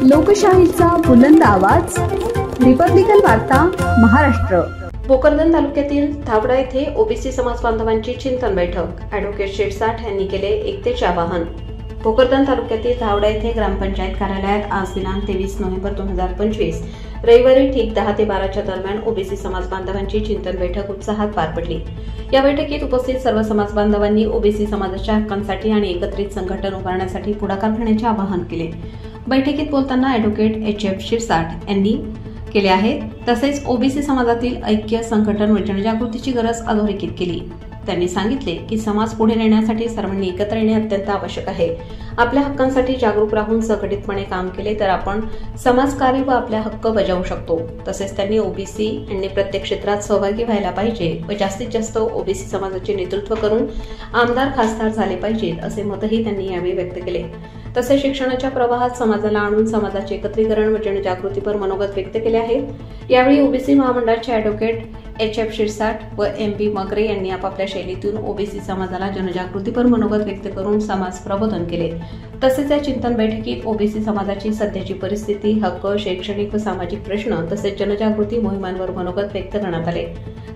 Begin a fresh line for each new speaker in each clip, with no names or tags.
लोकशाहीचा बुलंद आवाज, रिपब्लिकन वार्ता महाराष्ट्र।
भोकरदन तालुक्यातील धावडा येथे ओबीसी समाज बांधवांची चिंतन बैठक। ॲडव्होकेट शिरसाट यांनी केले एकतेचे आवाहन। भोकरदन तालुक्यातील धावडा येथे ग्रामपंचायत कार्यालयात आज दिनांक 23 नोव्हेंबर 2025 रविवारी ठीक 10 ते 12च्या दरम्यान ओबीसी समाज बांधवांची चिंतन बैठक उत्साहात पार पडली। या बैठकीत उपस्थित सर्व समाज बांधवांनी ओबीसी समाजाच्या हक्कांसाठी आणि एकत्रित संघटन उभारण्यासाठी पुढाकार घेण्याचे आवाहन केले। बैठकीत बोलताना ॲडव्होकेट एच.एफ. शिरसाट यांनी केले आहे। तसेच ओबीसी समाजातील ऐक्य, संघटन व जनजागृतीची गरज अधोरेखित केली। त्यांनी सांगितले की समाज पुढे नेण्यासाठी सर्वांनी एकत्र येणे अत्यंत आवश्यक आहे। आपल्या हक्कांसाठी जागरूक राहून संघटितपणे काम केले तर आपण समाजकार्य व आपले हक्क बजावू शकतो। तसेच त्यांनी ओबीसी यांनी प्रत्येक क्षेत्रात सहभागी व्हायला पाहिजे व जास्तीत जास्त ओबीसी समाजाचे नेतृत्व करून आमदार, खासदार झाले पाहिजेत असे मतही त्यांनी यावेळी व्यक्त केले। तसेच शिक्षणाच्या प्रवाहात समाजाला आणून समाजाचे एकत्रीकरण व जनजागृतीपर मनोगत व्यक्त केले आहे। यावेळी ओबीसी महामंडळाचे ॲडव्होकेट एच.एफ. शिरसाट व एम.पी. मगरे यांनी आपापल्या शैलीतून ओबीसी समाजाला जनजागृतीपर मनोगत व्यक्त करून समाज प्रबोधन केले। तसेच या चिंतन बैठकीत ओबीसी समाजाची सध्याची परिस्थिती, हक्क, शैक्षणिक व सामाजिक प्रश्न तसेच जनजागृती मोहिमांवर मनोगत व्यक्त करण्यात आले।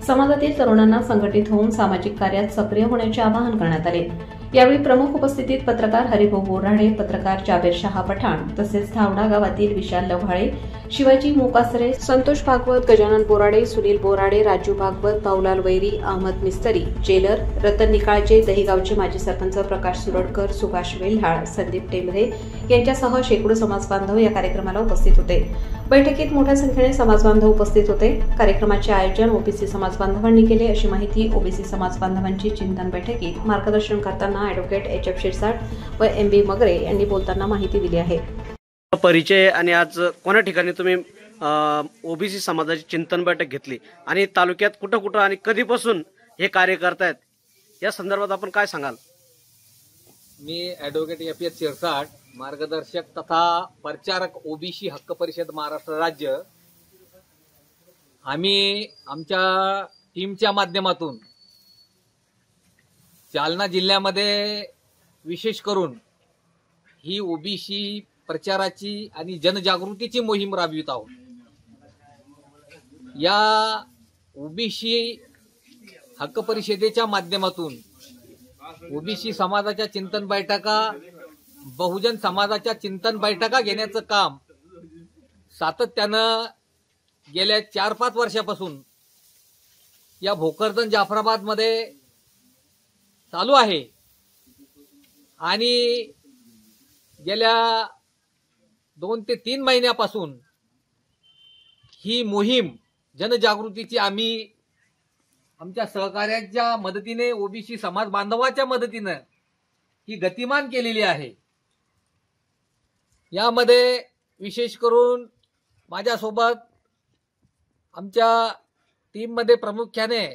समाजातील तरुणांना संघटित होऊन सामाजिक कार्यात सक्रिय होण्याचे आवाहन करण्यात आले। यावेळी प्रमुख उपस्थितीत पत्रकार हरिभाऊ बोराडे, पत्रकार जाबेर शाह पठाण तसेच धावडा गावातील विशाल लव्हाळे, शिवाजी मोकासरे, संतोष भागवत, गजानन बोराडे, सुनील बोराडे, राजू भागवत, भाऊलाल वैरी, अहमद मिस्तरी, जेलर, रतन निकाळजे, दहीगावचे माजी सरपंच प्रकाश सुरडकर, सुभाष वेल्हाळ, संदीप टेंभरे यांच्यासह शेकडो समाज बांधव या कार्यक्रमाला उपस्थित होते। बैठकीत मोठ्या संख्येने समाज बांधव उपस्थित होते। कार्यक्रमाचे आयोजन ओबीसी समाज बांधवांनी केले अशी माहिती ओबीसी समाज बांधवांची चिंतन बैठकीत मार्गदर्शन करताना ॲडव्होकेट एच.एफ. शिरसाट व एम.बी. मगरे यांनी बोलताना माहिती दिली आहे।
परिचय आणि आज कोणत्या ठिकाणी तुम्ही ओबीसी समाजाची चिंतन बैठक घेतली आणि तालुक्यात कुठं आणि कधीपासून हे कार्य करतायत या संदर्भात आपण काय सांगाल?
मी ॲडव्होकेट एफ.एच. शिरसाट, मार्गदर्शक तथा प्रचारक ओबीसी हक्क परिषद महाराष्ट्र राज्य। आम्ही आमच्या टीमच्या माध्यमातून जालना जिल्ह्यामध्ये विशेष करून ही ओबीसी प्रचाराची आणि जनजागृतीची मोहीम राबवित आहोत। या ओबीसी हक्क परिषदेच्या माध्यमातून ओबीसी समाजाच्या चिंतन बैठका, बहुजन समाजाच्या चिंतन बैठका घेण्याचं काम सातत्यानं गेल्या 4-5 वर्षापासून या भोकरदन जाफराबाद मध्ये चालू आहे आणि गेल्या 2 ते 3 महिन्यापासून ही मोहीम जनजागृतीची आम्ही आमच्या सहकार्यांच्या मदतीने, ओबीसी समाज बांधवाच्या मदतीने ही गतिमान केलेली आहे। यामध्ये विशेष करून माझ्यासोबत आमच्या टीममध्ये प्रामुख्याने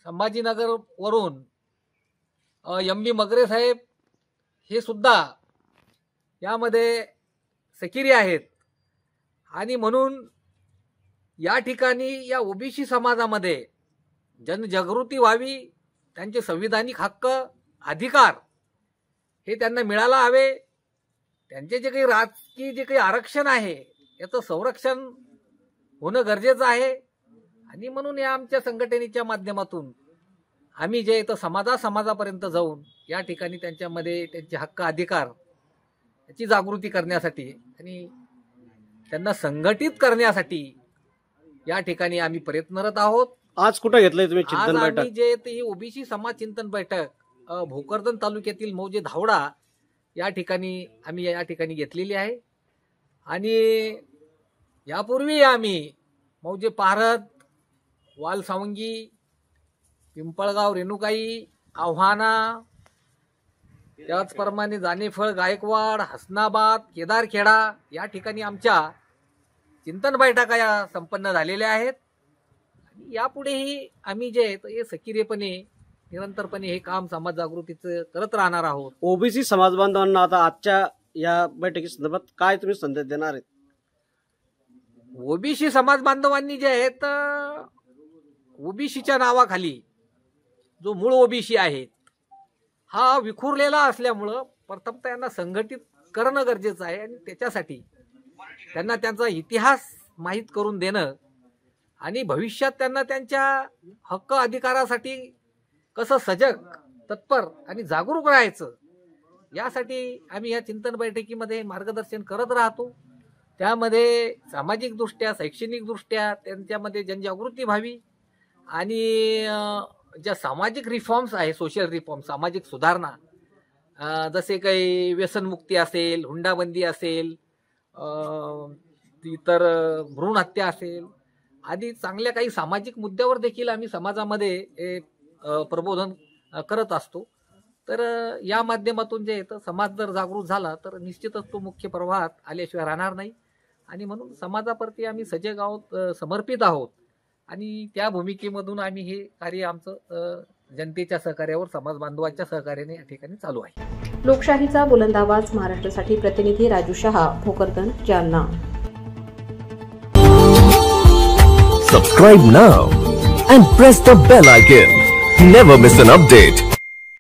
संभाजीनगर वरून एम.बी. मगरे साहेब हे सुद्धा यामध्ये सक्रिय आहेत आणि म्हणून या ठिकाणी या ओबीसी समाजामध्ये जनजागृती व्हावी, त्यांचे संविधानिक हक्क, अधिकार हे त्यांना मिळायला हवे, त्यांचे जे काही राजकीय जे काही आरक्षण आहे याचं संरक्षण होणं गरजेचं आहे आणि म्हणून या आमच्या संघटनेच्या माध्यमातून आम्ही जे इथं समाजापर्यंत जाऊन या ठिकाणी त्यांच्यामध्ये त्यांचे हक्क, अधिकार याची जागृती करण्यासाठी आणि त्यांना संघटित करण्यासाठी या ठिकाणी आम्ही प्रयत्नरत आहोत।
आज कुठे घेतलंय तुम्ही चिंतन बैठक?
आम्ही जे ही ओबीसी समाज चिंतन बैठक भोकरदन तालुक्यातील मौजे धावडा या ठिकाणी घेतलेली आहे आणि यापूर्वी आम्ही मौजे पारद, वालसावंगी, पिंपळगाव, रेणुकाई, आव्हाना, त्याचप्रमाणे जानेफळ, गायकवाड, हसनाबाद, केदारखेडा या ठिकाणी आमच्या चिंतन बैठका या संपन्न झालेल्या आहेत। यापुढेही आम्ही जे हे सक्रियपणे निरंतरपणे हे काम समाज जागृतीचं करत राहणार आहोत।
ओबीसी समाज बांधवांना आता आजच्या या बैठकी संदर्भात काय तुम्ही संदेश देणार आहेत?
ओबीसी समाज बांधवांनी जे आहेत ओबीसीच्या नावाखाली जो मूळ ओबीसी आहे हा विखुरलेला असल्यामुळं प्रथम त्यांना संघटित करणं गरजेचं आहे आणि त्याच्यासाठी त्यांना त्यांचा इतिहास माहीत करून देणं आणि भविष्यात त्यांना त्यांच्या हक्क अधिकारासाठी कसं सजग, तत्पर आणि जागरूक राहायचं यासाठी आम्ही या चिंतन बैठकीमध्ये मार्गदर्शन करत राहतो. त्यामध्ये सामाजिकदृष्ट्या, शैक्षणिकदृष्ट्या त्यांच्यामध्ये जनजागृती व्हावी आणि ज्या सामाजिक रिफॉर्म्स आहे, सोशल रिफॉर्म, सामाजिक सुधारणा, जसे काही व्यसनमुक्ती असेल, हुंडाबंदी असेल, इतर भ्रूण हत्या असेल आदी चांगल्या काही सामाजिक मुद्द्यावर देखील आम्ही समाजामध्ये प्रबोधन करत असतो. तर या माध्यमातून जे येतं समाज जर जागृत झाला तर निश्चितच तो मुख्य प्रवाहात आल्याशिवाय राहणार नाही आणि म्हणून समाजाप्रती आम्ही सजग आहोत, समर्पित आहोत आणि त्या भूमिकेमधून आम्ही हे कार्य आमचं जनतेच्या सहकार्यावर, समाज बांधवांच्या सहकार्याने या ठिकाणी चालू आहे.
लोकशाहीचा बुलंद आवाज महाराष्ट्रासाठी प्रतिनिधी Raju Shah, Bhokardan, Jalna.
Subscribe now and press the bell icon. Never miss an update.